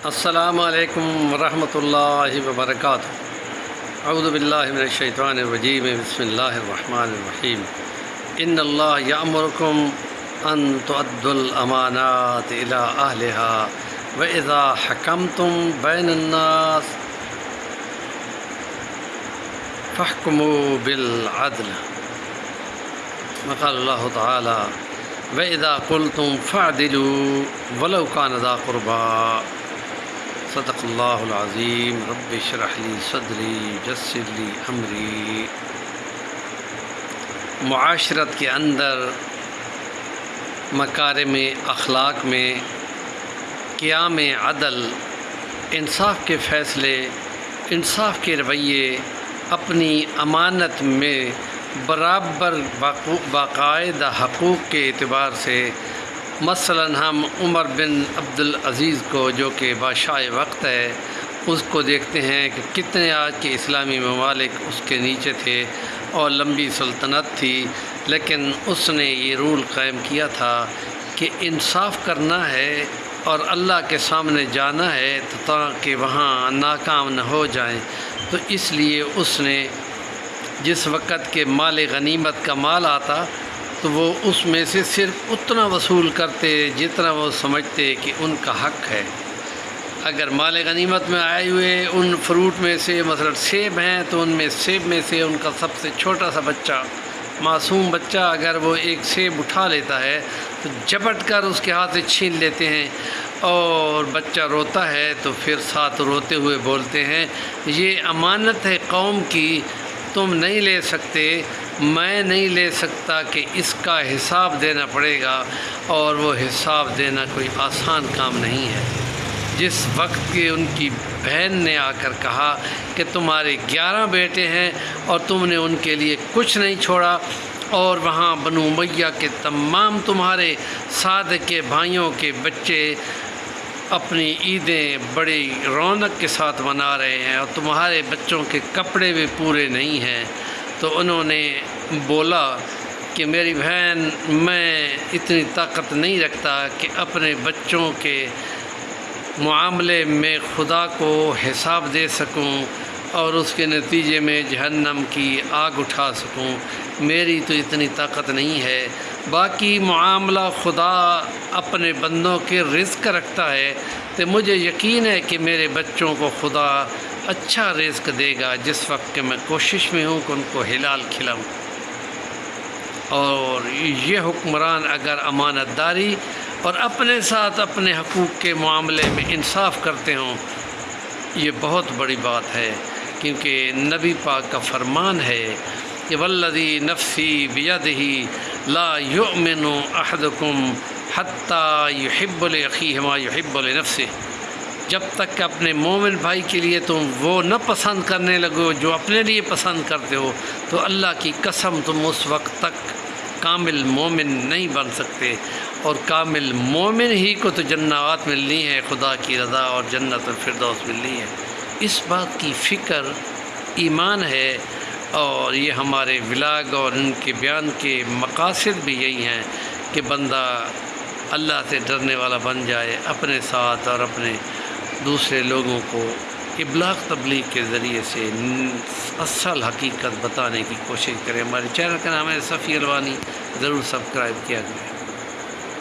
السلام علیکم ورحمۃ اللہ وبرکاتہ۔ اعوذ باللہ من الشیطان الرجیم، بسم اللہ الرحمن الرحیم۔ ان اللہ یأمرکم ان تؤدوا الامانات الی اہلها واذا حکمتم بین الناس فاحکموا بالعدل۔ وقال اللہ تعالی وَإِذَا قُلْتُمْ فَاعْدِلُوا وَلَوْ كَانَ ذَا قُرْبَىٰ۔ صدق اللہ العظیم۔ رب اشرح لی صدری یسر لی امری۔ معاشرت کے اندر مکارم اخلاق میں قیام عدل، انصاف کے فیصلے، انصاف کے رویے، اپنی امانت میں برابر باقاعدہ حقوق کے اعتبار سے، مثلاً ہم عمر بن عبدالعزیز کو جو کہ بادشاہ وقت ہے، اس کو دیکھتے ہیں کہ کتنے آج کے اسلامی ممالک اس کے نیچے تھے اور لمبی سلطنت تھی، لیکن اس نے یہ رول قائم کیا تھا کہ انصاف کرنا ہے اور اللہ کے سامنے جانا ہے تو تاکہ وہاں ناکام نہ ہو جائیں۔ تو اس لیے اس نے جس وقت کے مال غنیمت کا مال آتا تو وہ اس میں سے صرف اتنا وصول کرتے جتنا وہ سمجھتے کہ ان کا حق ہے۔ اگر مال غنیمت میں آئے ہوئے ان فروٹ میں سے مثلا سیب ہیں تو ان میں سیب میں سے ان کا سب سے چھوٹا سا بچہ، معصوم بچہ، اگر وہ ایک سیب اٹھا لیتا ہے تو جپٹ کر اس کے ہاتھ سے چھین لیتے ہیں، اور بچہ روتا ہے تو پھر ساتھ روتے ہوئے بولتے ہیں یہ امانت ہے قوم کی، تم نہیں لے سکتے، میں نہیں لے سکتا، کہ اس کا حساب دینا پڑے گا، اور وہ حساب دینا کوئی آسان کام نہیں ہے۔ جس وقت کہ ان کی بہن نے آ کر کہا کہ تمہارے 11 بیٹے ہیں اور تم نے ان کے لیے کچھ نہیں چھوڑا، اور وہاں بنو امیہ کے تمام تمہارے صادق کے بھائیوں کے بچے اپنی عیدیں بڑی رونق کے ساتھ منا رہے ہیں اور تمہارے بچوں کے کپڑے بھی پورے نہیں ہیں، تو انہوں نے بولا کہ میری بہن، میں اتنی طاقت نہیں رکھتا کہ اپنے بچوں کے معاملے میں خدا کو حساب دے سکوں اور اس کے نتیجے میں جہنم کی آگ اٹھا سکوں، میری تو اتنی طاقت نہیں ہے۔ باقی معاملہ خدا اپنے بندوں کے رزق رکھتا ہے، تو مجھے یقین ہے کہ میرے بچوں کو خدا اچھا رزق دے گا، جس وقت کہ میں کوشش میں ہوں کہ ان کو حلال کھلاؤں۔ اور یہ حکمران اگر امانت داری اور اپنے ساتھ اپنے حقوق کے معاملے میں انصاف کرتے ہوں، یہ بہت بڑی بات ہے، کیونکہ نبی پاک کا فرمان ہے کہ والذی نفسی بیدہ لا یؤمن احدکم حتی یحب لاخیہ ما یحب لنفسہ۔ جب تک کہ اپنے مومن بھائی کے لیے تم وہ نہ پسند کرنے لگو جو اپنے لیے پسند کرتے ہو، تو اللہ کی قسم تم اس وقت تک کامل مومن نہیں بن سکتے، اور کامل مومن ہی کو تو جنات ملنی ہے، خدا کی رضا اور جنت الفردوس ملنی ہے۔ اس بات کی فکر ایمان ہے، اور یہ ہمارے ولاگ اور ان کے بیان کے مقاصد بھی یہی ہیں کہ بندہ اللہ سے ڈرنے والا بن جائے، اپنے ساتھ اور اپنے دوسرے لوگوں کو ابلاغ تبلیغ کے ذریعے سے اصل حقیقت بتانے کی کوشش کرے۔ ہمارے چینل کا نام ہے صفی الوانی، ضرور سبسکرائب کیا کریں۔